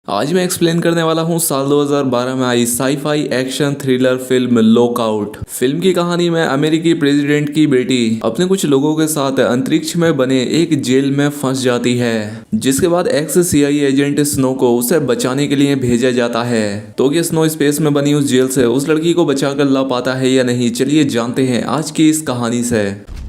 आज मैं एक्सप्लेन करने वाला हूँ साल 2012 में आई sci-fi action thriller film lockout. Film की कहानी में अमेरिकी प्रेसिडेंट की बेटी अपने कुछ लोगों के साथ अंतरिक्ष में बने एक जेल में फंस जाती है, जिसके बाद एक्स CIA एजेंट स्नो को उसे बचाने के लिए भेजा जाता है। तो क्या स्नो स्पेस में बनी उस जेल से उस लड़की को बचा कर ला पाता है या नहीं, चलिए जानते हैं आज की इस कहानी से।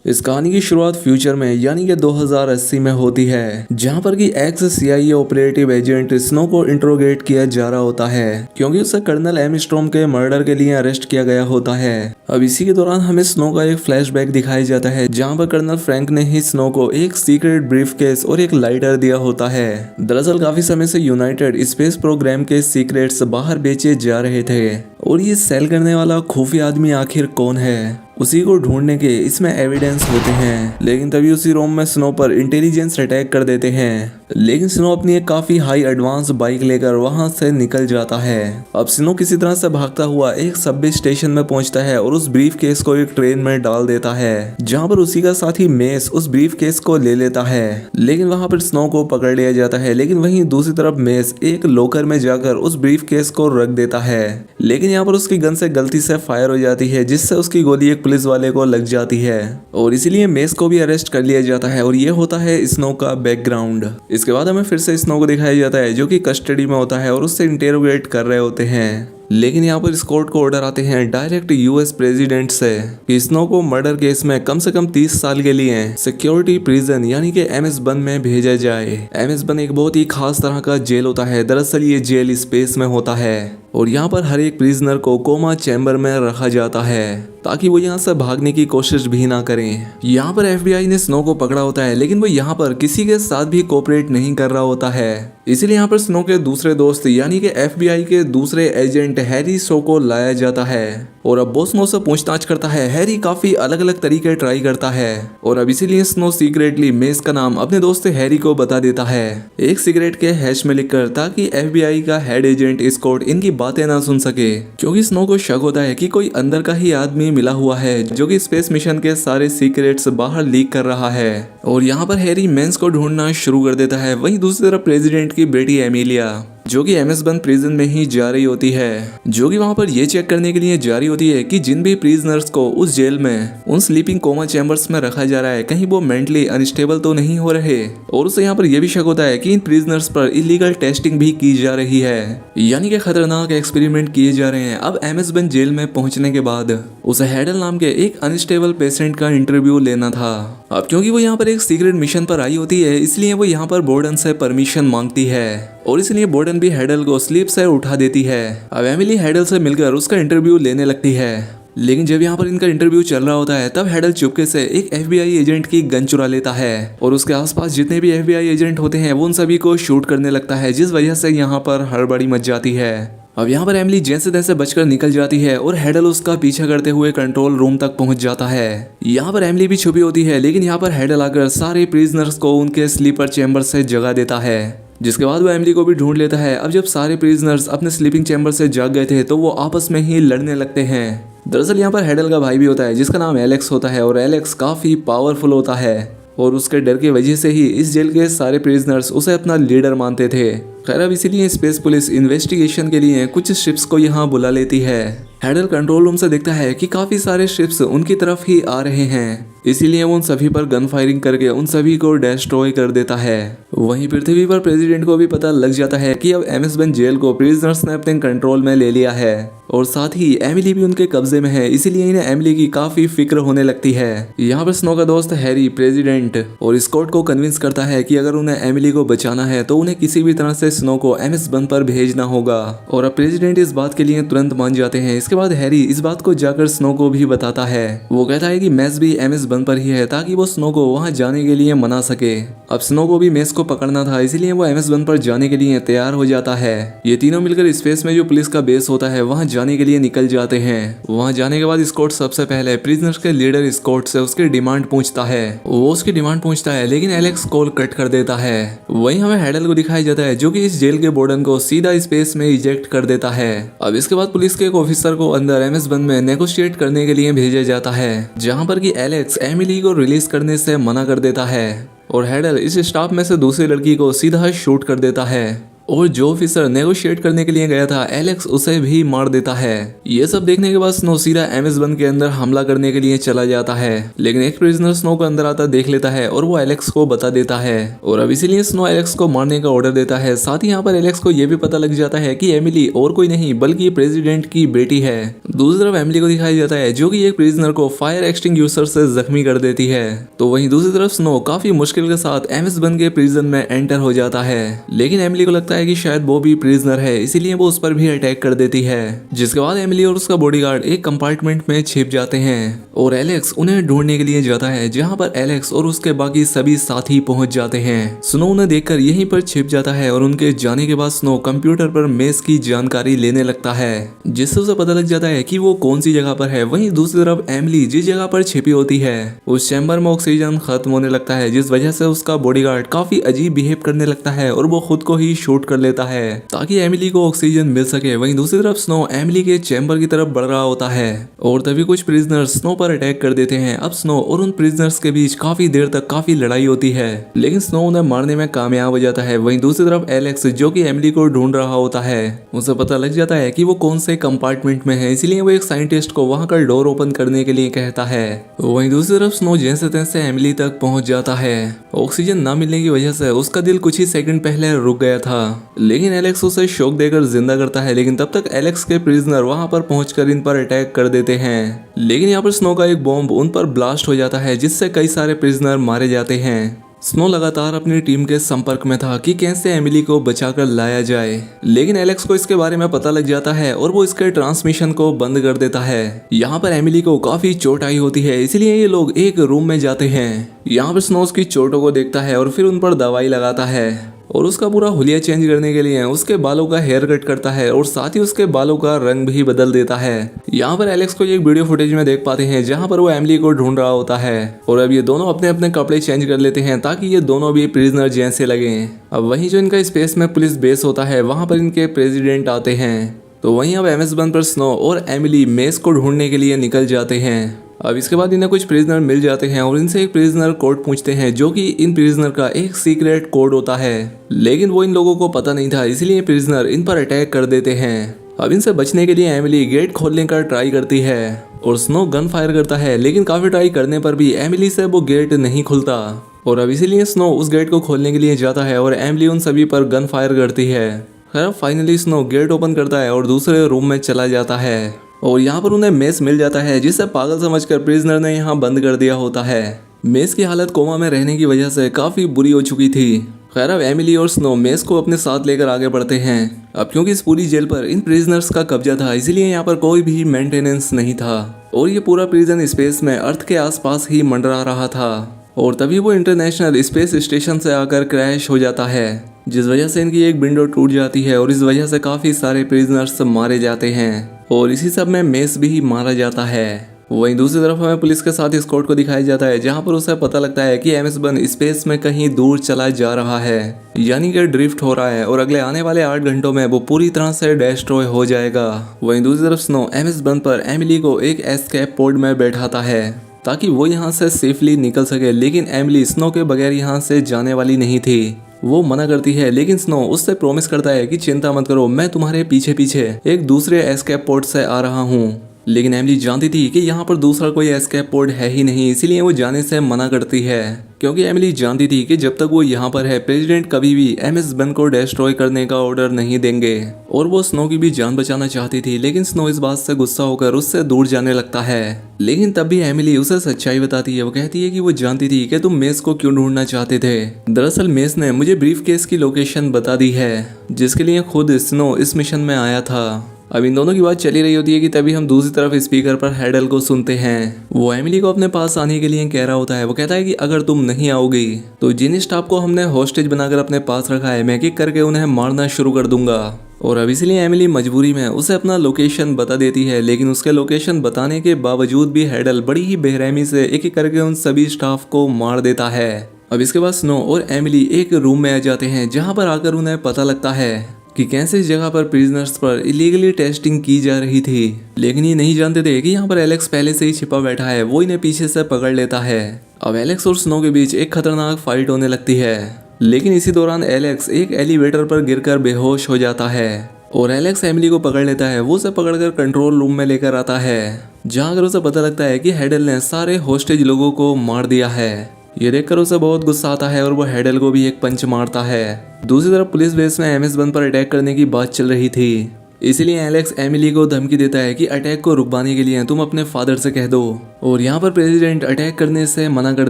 इस कहानी की शुरुआत फ्यूचर में यानी कि 2080 में होती है, जहां पर कि x CIA operative agent snow को इंट्रोगेट किया जा रहा होता है क्योंकि उसे कर्नल एम स्टॉर्म के मर्डर के लिए अरेस्ट किया गया होता है। अब इसी के दौरान हमें स्नो का एक फ्लैशबैक दिखाया जाता है, जहां पर कर्नल फ्रैंक ने ही स्नो को एक सीक्रेट ब्रीफकेस और एक लाइटर दिया होता है। दरअसल काफी समय से यूनाइटेड स्पेस प्रोग्राम के सीक्रेट्स बाहर बेचे जा रहे थे और ये सेल करने वाला खुफिया आदमी आखिर कौन है, उसी को ढूंढने के इसमें एविडेंस होते हैं। लेकिन तभी उसी रोम में स्नो पर इंटेलिजेंस अटैक कर देते हैं, लेकिन स्नो अपनी एक काफी हाई एडवांस बाइक लेकर वहां से निकल जाता है। अब स्नो किसी तरह से भागता हुआ एक सबवे स्टेशन में पहुंचता है और उस ब्रीफ केस को एक ट्रेन में डाल देता है, जहां पर उसी का साथी मेस उस ब्रीफ केस को ले लेता है। लेकिन वहां पर स्नो को पकड़ लिया जाता है, लेकिन वहीं दूसरी तरफ मेस एक लॉकर में जाकर उस ब्रीफ केस को रख देता है। लेकिन यहाँ पर उसकी गन से गलती से फायर हो जाती है, जिससे उसकी गोली एक पुलिस वाले को लग जाती है और इसीलिए मेस को भी अरेस्ट कर लिया जाता है। और ये होता है स्नो का बैकग्राउंड। इसके बाद हमें फिर से स्नो को दिखाया जाता है, जो कि कस्टडी में होता है और उससे इंटेरोगेट कर रहे होते हैं। लेकिन यहाँ पर इस कोर्ट को ऑर्डर आते हैं डायरेक्ट US प्रेसिडेंट से कि स्नो को मर्डर केस में कम से कम 30 साल के लिए सिक्योरिटी प्रिजन यानी कि MS बन में भेजा जाए। MS बन एक बहुत ही खास तरह का जेल होता है। दरअसल ये जेल स्पेस में होता है और यहाँ पर हर एक प्रिजनर को कोमा चैम्बर में रखा जाता है ताकि वो यहाँ से भागने की कोशिश भी ना करें। यहाँ पर FBI ने स्नो को पकड़ा होता है, लेकिन वो यहाँ पर किसी के साथ भी कोऑपरेट नहीं कर रहा होता है। इसीलिए यहाँ पर स्नो के दूसरे दोस्त यानी कि FBI के दूसरे एजेंट हैरी शो को लाया जाता है और अब वो स्नो से पूछताछ करता है। हैरी काफी अलग अलग तरीके ट्राई करता है और अब इसीलिए स्नो सीक्रेटली मेस का नाम अपने दोस्त हैरी को बता देता है, एक सिगरेट के हैश में लिखकर, ताकि FBI का हेड एजेंट स्कॉट इनकी बातें ना सुन सके। क्योंकि स्नो को शक होता है कि कोई अंदर का ही आदमी मिला हुआ है जो कि स्पेस मिशन के सारे सीक्रेट्स बाहर लीक कर रहा है। और यहाँ पर हैरी मेंस को ढूंढना शुरू कर देता है। वहीं दूसरी तरफ प्रेसिडेंट की बेटी एमिलिया, जो कि MS बन प्रिजन में ही जा रही होती है, जो कि वहां पर ये चेक करने के लिए जा रही होती है कि जिन भी प्रिजनर्स को उस जेल में उन स्लीपिंग कोमा चैम्बर्स में रखा जा रहा है, कहीं वो मेंटली अनस्टेबल तो नहीं हो रहे। और उसे यहाँ पर यह भी शक होता है कि इन प्रिजनर्स पर इलीगल टेस्टिंग भी की जा रही है, यानी कि खतरनाक एक्सपेरिमेंट किए जा रहे हैं। अब MS बन जेल में पहुंचने के बाद उसे हैडल नाम के एक अनस्टेबल पेशेंट का इंटरव्यू लेना था। अब क्योंकि वो यहाँ पर एक सीक्रेट मिशन पर आई होती है, इसलिए वो यहाँ पर बोर्डन से परमिशन मांगती है और इसलिए बोर्डन भी हैडल को स्लीप से उठा देती है। अब एमिली हैडल से मिलकर उसका इंटरव्यू लेने लगती है, लेकिन जब यहाँ पर इनका इंटरव्यू चल रहा होता है तब हैडल चुपके से एक FBI एजेंट की गन चुरा लेता है और उसके आसपास जितने भी FBI एजेंट होते हैं वो उन सभी को शूट करने लगता है, जिस वजह से यहाँ पर हड़बड़ी मच जाती है। अब यहाँ पर एमिली जैसे तैसे बचकर निकल जाती है और हैडल उसका पीछा करते हुए कंट्रोल रूम तक पहुंच जाता है। यहाँ पर एमिली भी छुपी होती है, लेकिन यहाँ पर हैडल आकर सारे प्रिजनर्स को उनके स्लीपर चैम्बर से जगा देता है, जिसके बाद वो एमिली को भी ढूंढ लेता है। अब जब सारे प्रिजनर्स अपने स्लीपिंग चैम्बर से जाग गए थे तो वो आपस में ही लड़ने लगते हैं। दरअसल यहाँ पर हैडल का भाई भी होता है जिसका नाम एलेक्स होता है और एलेक्स काफी पावरफुल होता है और उसके डर की वजह से ही इस जेल के सारे प्रिजनर्स उसे अपना लीडर मानते थे। खैर अब इसीलिए स्पेस पुलिस इन्वेस्टिगेशन के लिए कुछ शिप्स को यहाँ बुला लेती है। हैडल कंट्रोल रूम से देखता है कि काफी सारे शिप्स उनकी तरफ ही आ रहे हैं, इसीलिए वो उन सभी पर गन फायरिंग करके उन सभी को डिस्ट्रॉय कर देता है। वहीं पृथ्वी पर प्रेसिडेंट को भी पता लग जाता है कि अब MS बन जेल को प्रिजनर्स ने अपने कंट्रोल में ले लिया है और साथ ही एमिली भी उनके कब्जे में है, इसीलिए इन्हें एमिली की काफी फिक्र होने लगती है। यहाँ पर स्नो का दोस्त हैरी प्रेसिडेंट और स्कॉट को कन्विंस करता है कि अगर उन्हें एमिली को बचाना है तो उन्हें किसी भी तरह से स्नो को MS बन पर भेजना होगा और अब प्रेसिडेंट इस बात के लिए तुरंत मान जाते हैं। इसके बाद हैरी इस बात को जाकर स्नो को भी बताता है। वो कहता है कि मेस भी MS बन पर ही है ताकि वो स्नो को वहां जाने के लिए मना सके। अब स्नो को भी मेस को पकड़ना था, इसीलिए वो MS बन पर जाने के लिए तैयार हो जाता है। ये तीनों मिलकर स्पेस में जो पुलिस का बेस होता है वहां जाने के लिए निकल जाते हैं। वहां जाने के बाद स्कॉट सबसे पहले प्रिजनर्स के लीडर स्कॉट से उसकी डिमांड पूछता है। वो उसकी डिमांड पूछता है, लेकिन एलेक्स कॉल कट कर देता है। वहीं हमें हैडल को दिखाया जाता है जो कि इस जेल के बोर्डन को सीधा स्पेस में इजेक्ट कर देता है। अब इसके बाद पुलिस के एक ऑफिसर को अंदर MS बन में नेगोशिएट करने के लिए भेजा जाता है, जहां पर कि एलेक्स एमिली को रिलीज करने से मना कर देता है। और हैडल इस स्टाफ में से दूसरी लड़की को सीधा शूट कर देता है और जो ऑफिसर नेगोशिएट करने के लिए गया था एलेक्स उसे भी मार देता है। ये सब देखने के बाद स्नो सीधा एमएस बन के अंदर हमला करने के लिए चला जाता है, लेकिन एक प्रिजनर स्नो को अंदर आता देख लेता है और वो एलेक्स को बता देता है और अब इसीलिए स्नो एलेक्स को मारने का ऑर्डर देता है। साथ ही यहाँ पर एलेक्स को ये भी पता लग जाता है कि एमिली और कोई नहीं बल्कि ये प्रेसिडेंट की बेटी है। दूसरी तरफ एमिली को दिखाया जाता है जो कि एक प्रिजनर को फायर एक्सटिंग्विशर से जख्मी कर देती है। तो वहीं दूसरी तरफ स्नो काफी मुश्किल के साथ एमएस बन के प्रिजन में एंटर हो जाता है, लेकिन एमिली को लगता है कि शायद वो भी प्रिजनर है, इसीलिए वो उस पर भी अटैक कर देती है। जिसके बाद एमिली और उसका बॉडीगार्ड एक कंपार्टमेंट में छिप जाते हैं और एलेक्स उन्हें ढूंढने के लिए जाता है, जहां पर एलेक्स और उसके बाकी सभी साथी पहुंच जाते हैं। स्नो उन्हें देखकर यहीं पर छिप जाता है और उनके जाने के बाद स्नो कंप्यूटर पर मेस की जानकारी लेने लगता है, जिससे उसे पता लग जाता है कि वो कौन सी जगह पर है। वहीं दूसरी तरफ एमिली जिस जगह पर छिपी होती है उस चैम्बर में ऑक्सीजन खत्म होने लगता है, जिस वजह से उसका बॉडीगार्ड काफी अजीब बिहेव करने लगता है और वो खुद को ही शूट कर लेता है ताकि एमिली को ऑक्सीजन मिल सके। वहीं दूसरी तरफ स्नो एमिली के चैम्बर की तरफ बढ़ रहा होता है और तभी कुछ प्रिजनर्स स्नो पर अटैक कर देते हैं। अब स्नो और उन प्रिजनर्स के बीच काफी देर तक काफी लड़ाई होती है, लेकिन स्नो उन्हें मारने में कामयाब हो जाता है। वहीं दूसरी तरफ एलेक्स जो कि एमिली को ढूंढ रहा होता है उसे पता लग जाता है कि वो कौन से कंपार्टमेंट में है, इसलिए वो एक साइंटिस्ट को वहां का डोर ओपन करने के लिए कहता है। वहीं दूसरी तरफ स्नो जैसे तैसे एमिली तक पहुंच जाता है। ऑक्सीजन ना मिलने की वजह से उसका दिल कुछ ही सेकंड पहले रुक गया था, लेकिन एलेक्स उसे शॉक देकर जिंदा करता है। लेकिन तब तक एलेक्स के प्रिजनर वहां पर पहुंचकर इन पर अटैक कर देते हैं, लेकिन यहाँ पर स्नो का एक बॉम्ब उन पर ब्लास्ट हो जाता है, जिससे कई सारे प्रिजनर मारे जाते हैं। स्नो लगातार अपनी टीम के संपर्क में था कि कैसे एमिली को बचाकर लाया जाए, लेकिन एलेक्स को इसके बारे में पता लग जाता है और वो इसके ट्रांसमिशन को बंद कर देता है। यहाँ पर एमिली को काफी चोट आई होती है, इसलिए ये लोग एक रूम में जाते हैं। यहाँ पर स्नो उसकी चोटों को देखता है और फिर उन पर दवाई लगाता है और उसका पूरा हुलिया चेंज करने के लिए उसके बालों का हेयर कट करता है और साथ ही उसके बालों का रंग भी बदल देता है। यहाँ पर एलेक्स को एक वीडियो फुटेज में देख पाते हैं जहाँ पर वो एमिली को ढूंढ रहा होता है और अब ये दोनों अपने अपने कपड़े चेंज कर लेते हैं ताकि ये दोनों भी प्रिजनर जैसे लगे। अब वहीं जो इनका स्पेस में पुलिस बेस होता है वहां पर इनके प्रेसिडेंट आते हैं। तो वहीं अब एमएस बन पर स्नो और एमिली मेस को ढूंढने के लिए निकल जाते हैं। अब इसके बाद इन्हें कुछ प्रिजनर मिल जाते हैं और इनसे एक प्रिजनर कोड पूछते हैं, जो कि इन प्रिजनर का एक सीक्रेट कोड होता है, लेकिन वो इन लोगों को पता नहीं था, इसलिए प्रिजनर इन पर अटैक कर देते हैं। अब इनसे बचने के लिए एमिली गेट खोलने का ट्राई करती है और स्नो गन फायर करता है, लेकिन काफी ट्राई करने पर भी एमिली से वो गेट नहीं खुलता और अब इसीलिए स्नो उस गेट को खोलने के लिए जाता है और एमिली उन सभी पर गन फायर करती है। खैर फाइनली स्नो गेट ओपन करता है और दूसरे रूम में चला जाता है और यहाँ पर उन्हें मेस मिल जाता है, जिसे पागल समझकर प्रिजनर ने यहाँ बंद कर दिया होता है। मेस की हालत कोमा में रहने की वजह से काफी बुरी हो चुकी थी। खैर अब एमिली और स्नो मेस को अपने साथ लेकर आगे बढ़ते हैं। अब क्योंकि इस पूरी जेल पर इन प्रिजनर्स का कब्जा था, इसीलिए यहाँ पर कोई भी मेंटेनेंस नहीं था और ये पूरा प्रिजन स्पेस में अर्थ के आसपास ही मंडरा रहा था और तभी वो इंटरनेशनल स्पेस स्टेशन से आकर क्रैश हो जाता है, जिस वजह से इनकी एक विंडो टूट जाती है और इस वजह से काफी सारे प्रिजनर्स मारे जाते हैं और इसी सब में मेस भी मारा जाता है। वहीं दूसरी तरफ हमें पुलिस के साथ स्कॉट को दिखाया जाता है, जहां पर उसे पता लगता है कि एमएस बन स्पेस में कहीं दूर चला जा रहा है, यानी कि ड्रिफ्ट हो रहा है और अगले आने वाले 8 घंटों में वो पूरी तरह से डिस्ट्रॉय हो जाएगा। वहीं दूसरी तरफ स्नो एमएस बन पर एमिली को एक एस्केप पोड में बैठाता है ताकि वो यहाँ से सेफली निकल सके, लेकिन एमिली स्नो के बगैर यहाँ से जाने वाली नहीं थी। वो मना करती है, लेकिन स्नो उससे प्रॉमिस करता है कि चिंता मत करो, मैं तुम्हारे पीछे पीछे एक दूसरे एस्केप पोड से आ रहा हूँ। लेकिन एमिली जानती थी कि यहाँ पर दूसरा कोई एस्केप पोड है ही नहीं, इसीलिए वो जाने से मना करती है, क्योंकि एमिली जानती थी कि जब तक वो यहाँ पर है प्रेसिडेंट कभी भी एमएस बन को डिस्ट्रॉय करने का ऑर्डर नहीं देंगे और वो स्नो की भी जान बचाना चाहती थी। लेकिन स्नो इस बात से गुस्सा होकर उससे दूर जाने लगता है, लेकिन तब भी एमिली उसे सच्चाई बताती है। वो कहती है कि वो जानती थी कि तुम मेस को क्यों ढूंढना चाहते थे। दरअसल मेस ने मुझे ब्रीफ केस की लोकेशन बता दी है, जिसके लिए खुद स्नो इस मिशन में आया था। अब इन दोनों की बात चली रही होती है कि तभी हम दूसरी तरफ स्पीकर पर हैडल को सुनते हैं। वो एमिली को अपने पास आने के लिए कह रहा होता है। वो कहता है कि अगर तुम नहीं आओगी तो जिन स्टाफ को हमने हॉस्टेज बनाकर अपने पास रखा है, मैं किक करके उन्हें मारना शुरू कर दूंगा। और अब इसलिए एमिली मजबूरी में उसे अपना लोकेशन बता देती है, लेकिन उसके लोकेशन बताने के बावजूद भी हैडल बड़ी ही बेरहमी से एक एक करके उन सभी स्टाफ को मार देता है। अब इसके बाद स्नो और एमिली एक रूम में आ जाते हैं, जहाँ पर आकर उन्हें पता लगता है कि कैसे इस जगह पर प्रिजनर्स पर इलीगली टेस्टिंग की जा रही थी। लेकिन ये नहीं जानते थे कि यहाँ पर एलेक्स पहले से ही छिपा बैठा है, वो इन्हें पीछे से पकड़ लेता है। अब एलेक्स और स्नो के बीच एक खतरनाक फाइट होने लगती है, लेकिन इसी दौरान एलेक्स एक एलिवेटर पर गिरकर बेहोश हो जाता है और एलेक्स एमिली को पकड़ लेता है। वो उसे पकड़कर कंट्रोल रूम में लेकर आता है, जहां अगर उसे पता लगता है कि हेडल ने सारे होस्टेज लोगों को मार दिया है। ये देखकर उसे बहुत गुस्सा आता है और वो हेडल को भी एक पंच मारता है। दूसरी तरफ पुलिस बेस में एमएस बंद पर अटैक करने की बात चल रही थी, इसीलिए एलेक्स एमिली को धमकी देता है कि अटैक को रुकवाने के लिए तुम अपने फादर से कह दो। और यहाँ पर प्रेसिडेंट अटैक करने से मना कर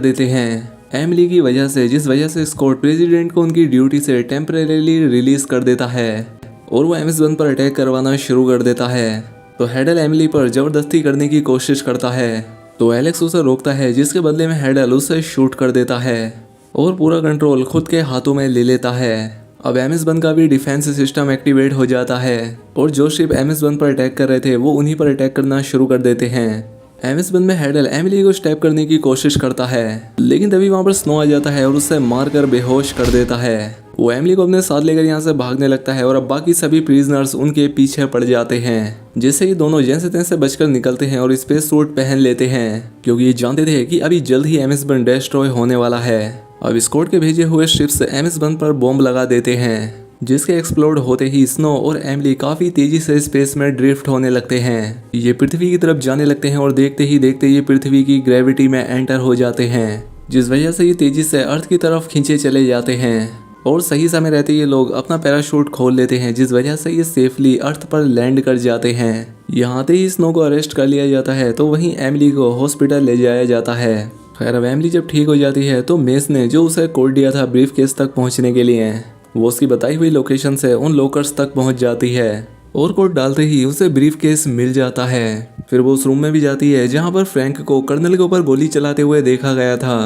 देते हैं एमिली की वजह से, जिस वजह से स्कॉट प्रेसिडेंट को उनकी ड्यूटी से टेम्परेरीली रिलीज कर देता है और वो एमएस बंद पर अटैक करवाना शुरू कर देता है। तो हेडल एमिली पर जबरदस्ती करने की कोशिश करता है, तो एलेक्स उसे रोकता है, जिसके बदले में हेडल उसे शूट कर देता है और पूरा कंट्रोल खुद के हाथों में ले लेता है। अब एमएस बंद का भी डिफेंस सिस्टम एक्टिवेट हो जाता है और जो शिप एमएस बंद पर अटैक कर रहे थे वो उन्हीं पर अटैक करना शुरू कर देते हैं। एमएस बंद में हेडल एमिली को स्टैप करने की कोशिश करता है, लेकिन तभी वहां पर स्नो आ जाता है और उसे मारकर बेहोश कर देता है। वो एमिली को अपने साथ लेकर यहाँ से भागने लगता है और अब बाकी सभी प्रिजनर्स उनके पीछे पड़ जाते हैं, जिससे ये दोनों जैसे तैसे बचकर निकलते हैं और स्पेस सूट पहन लेते हैं, क्योंकि ये जानते थे कि अभी जल्द ही एमएस बंद डिस्ट्रॉय होने वाला है। अब स्कॉट के भेजे हुए शिप्स एमएस बंद पर बॉम्ब लगा देते हैं, जिसके एक्सप्लोड होते ही स्नो और एमिली काफी तेजी से स्पेस में ड्रिफ्ट होने लगते हैं। ये पृथ्वी की तरफ जाने लगते हैं और देखते ही देखते ये पृथ्वी की ग्रेविटी में एंटर हो जाते हैं, जिस वजह से ये तेजी से अर्थ की तरफ खींचे चले जाते हैं। और सही समय रहते ये लोग अपना पैराशूट खोल लेते हैं, जिस वजह से ये सेफली अर्थ पर लैंड कर जाते हैं। यहाँ ही स्नो को अरेस्ट कर लिया जाता है, तो वहीं एमिली को हॉस्पिटल ले जाया जाता है। खैर अब एमिली जब ठीक हो जाती है तो मेस ने जो उसे कोड दिया था ब्रीफ केस तक पहुंचने के लिए, वो उसकी बताई हुई लोकेशन से उन लॉकर्स तक पहुंच जाती है और कोड डालते ही उसे ब्रीफ केस मिल जाता है। फिर वो उस रूम में भी जाती है जहां पर फ्रैंक को कर्नल के ऊपर गोली चलाते हुए देखा गया था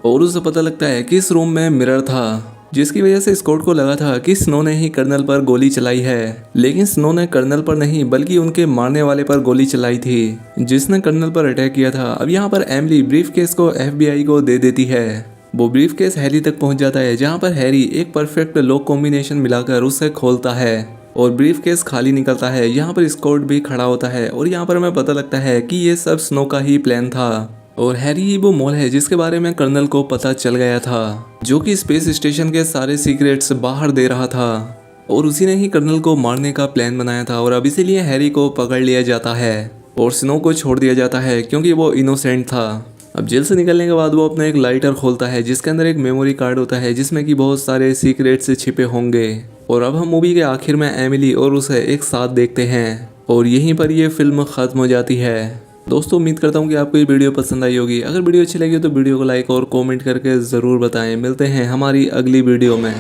और उसे पता लगता है कि इस रूम में मिरर था, जिसकी वजह से स्कॉट को लगा था कि स्नो ने ही कर्नल पर गोली चलाई है, लेकिन स्नो ने कर्नल पर नहीं बल्कि उनके मारने वाले पर गोली चलाई थी, जिसने कर्नल पर अटैक किया था। अब यहाँ पर एमिली ब्रीफ केस को एफबीआई को दे देती है। वो ब्रीफ केस हैरी तक पहुंच जाता है, जहाँ पर हैरी एक परफेक्ट लॉक कॉम्बिनेशन मिलाकर उसे खोलता है और ब्रीफ केस खाली निकलता है। यहाँ पर स्कॉट भी खड़ा होता है और यहाँ पर हमें पता लगता है कि ये सब स्नो का ही प्लान था और हैरी ही वो मोल है जिसके बारे में कर्नल को पता चल गया था, जो कि स्पेस स्टेशन के सारे सीक्रेट्स बाहर दे रहा था और उसी ने ही कर्नल को मारने का प्लान बनाया था। और अब इसीलिए हैरी को पकड़ लिया जाता है और स्नो को छोड़ दिया जाता है क्योंकि वो इनोसेंट था। अब जेल से निकलने के बाद वो अपना एक लाइटर खोलता है, जिसके अंदर एक मेमोरी कार्ड होता है जिसमें कि बहुत सारे सीक्रेट्स छिपे होंगे। और अब हम मूवी के आखिर में एमिली और उसे एक साथ देखते हैं और यहीं पर ये फिल्म खत्म हो जाती है। दोस्तों उम्मीद करता हूँ कि आपको ये वीडियो पसंद आई होगी। अगर वीडियो अच्छी लगी तो वीडियो को लाइक और कमेंट करके ज़रूर बताएं। मिलते हैं हमारी अगली वीडियो में।